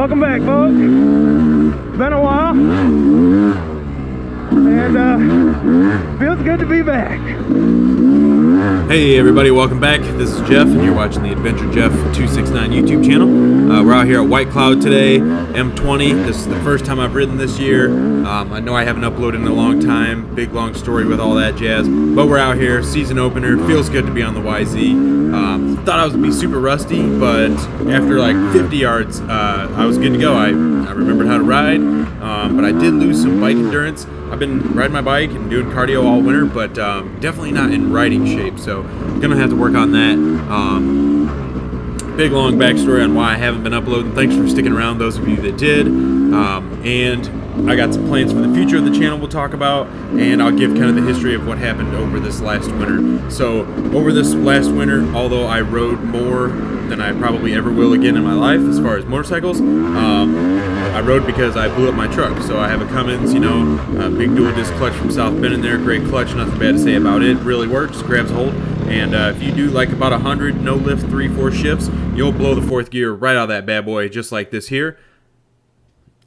Welcome back, folks. Been a while, and feels good to be back. Hey everybody, welcome back. This is Jeff, and you're watching the Adventure Jeff 269 YouTube channel. We're out here at White Cloud today, M20. This is the first time I've ridden this year. I know I haven't uploaded in a long time, big long story with all that jazz, but we're out here, season opener, feels good to be on the YZ. Thought I was gonna be super rusty, but after like 50 yards, I was good to go. I remembered how to ride, but I did lose some bike endurance. I've been riding my bike and doing cardio all winter, but definitely not in riding shape, so I'm gonna have to work on that. Big long backstory on why I haven't been uploading. Thanks for sticking around, those of you that did. And I got some plans for the future of the channel we'll talk about, and I'll give kind of the history of what happened over this last winter. So over this last winter, although I rode more than I probably ever will again in my life as far as motorcycles, I rode because I blew up my truck. So I have a Cummins, you know, big dual disc clutch from South Bend in there, great clutch, nothing bad to say about it, really works, grabs hold. And if you do like about 100 no lift 3-4 shifts, you'll blow the fourth gear right out of that bad boy, just like this here.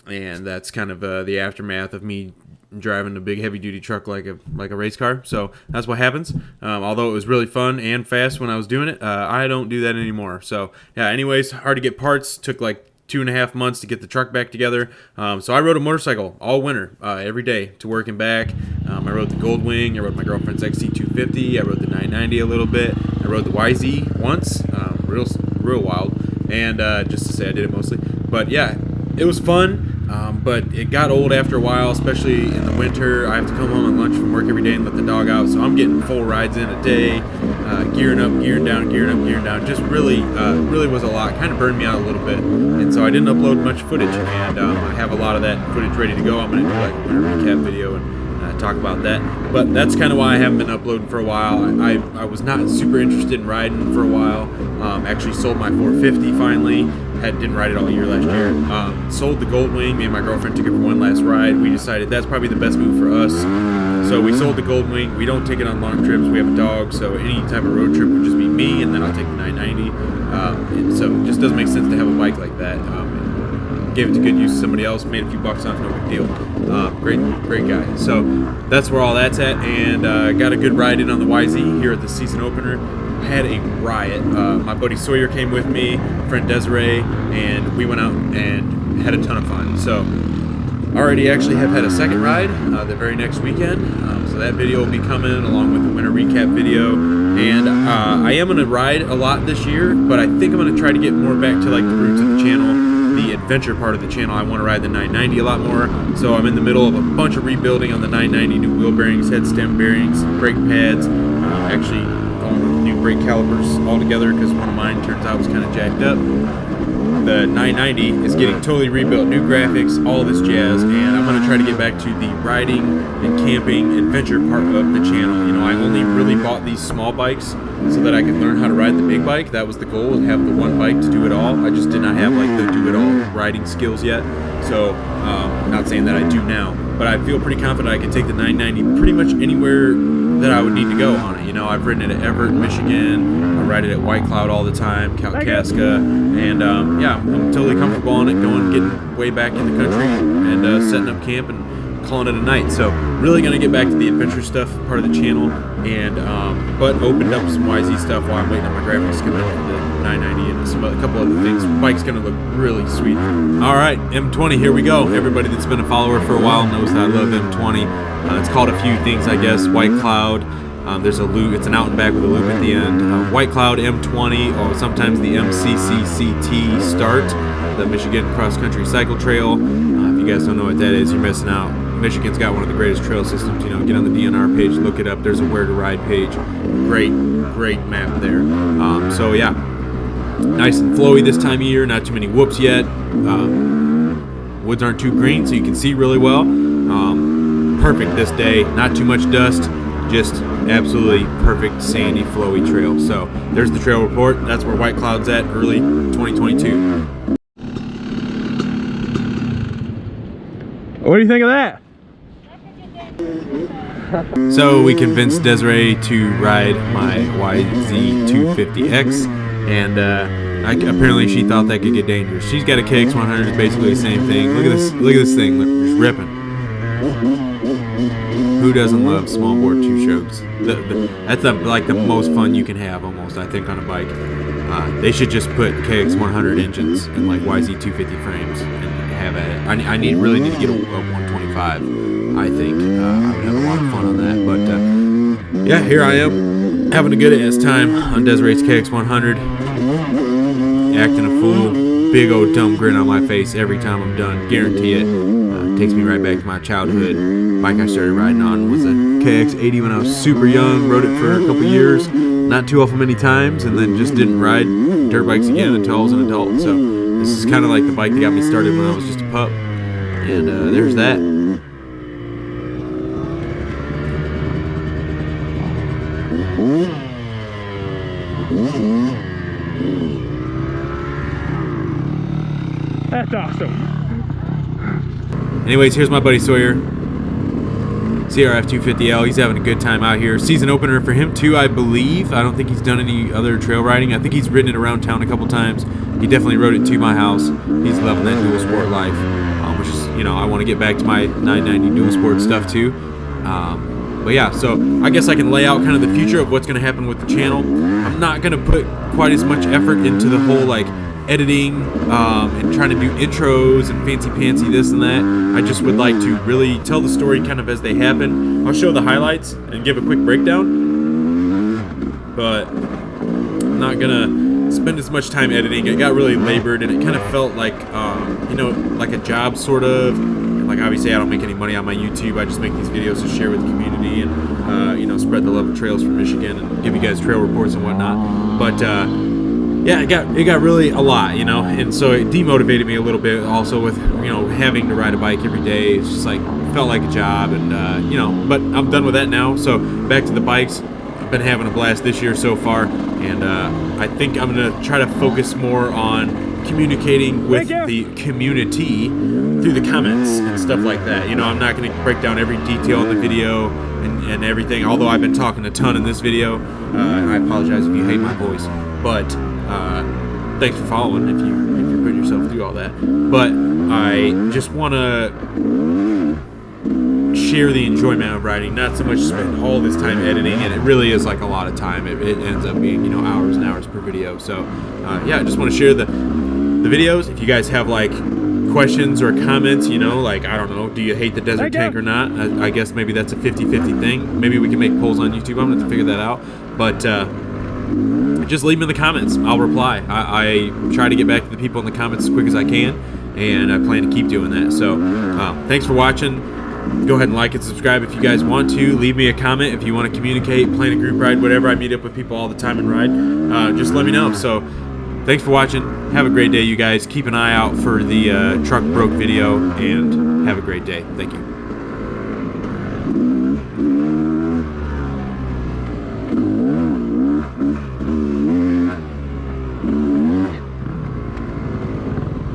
And that's kind of the aftermath of me driving a big heavy duty truck like a race car. So that's what happens. Although it was really fun and fast when I was doing it, I don't do that anymore. So yeah, anyways, hard to get parts. Took like 2.5 months to get the truck back together. So I rode a motorcycle all winter, every day to work and back. I rode the Goldwing, I rode my girlfriend's XC250, I rode the 990 a little bit, I rode the YZ once, real wild, and just to say I did it mostly. But yeah, it was fun. But it got old after a while, especially in the winter. I have to come home at lunch from work every day and let the dog out, so I'm getting full rides in a day, gearing up, gearing down, gearing up, gearing down. Just really was a lot. Kind of burned me out a little bit, and so I didn't upload much footage. And I have a lot of that footage ready to go. I'm going to do like a winter recap video and talk about that. But that's kind of why I haven't been uploading for a while. I was not super interested in riding for a while. Actually sold my 450 finally. Didn't ride it all year last year. Sold the Goldwing. Me and my girlfriend took it for one last ride. We decided that's probably the best move for us. So we sold the Goldwing. We don't take it on long trips. We have a dog, so any type of road trip would just be me, and then I'll take the 990. And so it just doesn't make sense to have a bike like that. Gave it to good use to somebody else, made a few bucks on it, no big deal. Great guy. So that's where all that's at, and got a good ride in on the YZ here at the season opener. Had a riot. My buddy Sawyer came with me, friend Desiree, and we went out and had a ton of fun. So already actually have had a second ride the very next weekend. So that video will be coming along with the winter recap video. And I am going to ride a lot this year, but I think I'm going to try to get more back to like the roots of the channel, the adventure part of the channel. I want to ride the 990 a lot more. So I'm in the middle of a bunch of rebuilding on the 990, new wheel bearings, head stem bearings, brake pads, actually new brake calipers altogether because one of mine turns out was kind of jacked up. The 990 is getting totally rebuilt, new graphics, all this jazz, and I'm going to try to get back to the riding and camping adventure part of the channel. You know, I only really bought these small bikes so that I could learn how to ride the big bike. That was the goal, to have the one bike to do it all. I just did not have like the do it all riding skills yet. So not saying that I do now, but I feel pretty confident I can take the 990 pretty much anywhere that I would need to go on it. You know, I've ridden it at Everett, Michigan. I ride it at White Cloud all the time, Kalkaska, and yeah, I'm totally comfortable on it, getting way back in the country and setting up camp and calling it a night. So really going to get back to the adventure stuff part of the channel, and but opened up some YZ stuff while I'm waiting on my graphics to come in for the 990 and a couple other things. The bike's going to look really sweet. All right, M20, here we go. Everybody that's been a follower for a while knows that I love M20. It's called a few things, I guess. White Cloud. There's a loop. It's an out and back with a loop at the end. White Cloud M20, or sometimes the MCCCT Start, the Michigan Cross Country Cycle Trail. If you guys don't know what that is, you're missing out. Michigan's got one of the greatest trail systems. You know, get on the DNR page, look it up. There's a Where to Ride page. Great map there. So yeah, nice and flowy this time of year. Not too many whoops yet. Woods aren't too green, so you can see really well. Perfect this day. Not too much dust. Just absolutely perfect sandy flowy trail. So there's the trail report. That's where White Cloud's at, early 2022. What do you think of that? So we convinced Desiree to ride my YZ250X, and Apparently she thought that could get dangerous. She's got a KX100, it's basically the same thing. Look at this thing, look, just ripping. Who doesn't love small bore two strokes? That's like the most fun you can have, almost, I think, on a bike. They should just put KX100 engines in like YZ250 frames and have at it. I really need to get a 125. I think I would have a lot of fun on that. But yeah, here I am having a good ass time on Desiree's KX100, acting a fool, big old dumb grin on my face every time I'm done. Guarantee it. Takes me right back to my childhood. Bike I started riding on was a KX80 when I was super young. Rode it for a couple years, not too awful many times, and then just didn't ride dirt bikes again until I was an adult. So this is kind of like the bike that got me started when I was just a pup. And there's that. That's awesome. Anyways, here's my buddy Sawyer, CRF 250L. He's having a good time out here. Season opener for him too, I believe. I don't think he's done any other trail riding. I think he's ridden it around town a couple times. He definitely rode it to my house. He's loving that dual sport life, which is, you know, I want to get back to my 990 dual sport stuff too. But yeah, so I guess I can lay out kind of the future of what's going to happen with the channel. I'm not going to put quite as much effort into the whole like editing and trying to do intros and fancy this and that. I just would like to really tell the story kind of as they happen. I'll show the highlights and give a quick breakdown, but I'm not gonna spend as much time editing. It got really labored and it kind of felt like you know, like a job sort of. And like obviously I don't make any money on my YouTube. I just make these videos to share with the community and you know, spread the love of trails from Michigan and give you guys trail reports and whatnot. But yeah, it got really a lot, you know, and so it demotivated me a little bit also with, you know, having to ride a bike every day. It's just like, felt like a job and, you know, but I'm done with that now. So back to the bikes. I've been having a blast this year so far, and I think I'm going to try to focus more on communicating with the community through the comments and stuff like that. You know, I'm not going to break down every detail in the video and everything, although I've been talking a ton in this video. I apologize if you hate my voice, but thanks for following if you're putting yourself through all that. But I just want to share the enjoyment of riding, not so much spend all this time editing, and it really is like a lot of time. It ends up being, you know, hours and hours per video. So yeah, I just want to share the videos. If you guys have like questions or comments, you know, like, I don't know, do you hate the desert tank or not? I guess maybe that's a 50-50 thing. Maybe we can make polls on YouTube. I'm gonna have to figure that out. But just leave them in the comments. I'll reply. I try to get back to the people in the comments as quick as I can, and I plan to keep doing that. So thanks for watching. Go ahead and like and subscribe if you guys want to. Leave me a comment if you want to communicate, plan a group ride, whatever. I meet up with people all the time and ride. Just let me know. So thanks for watching. Have a great day, you guys. Keep an eye out for the truck broke video, and have a great day. Thank you.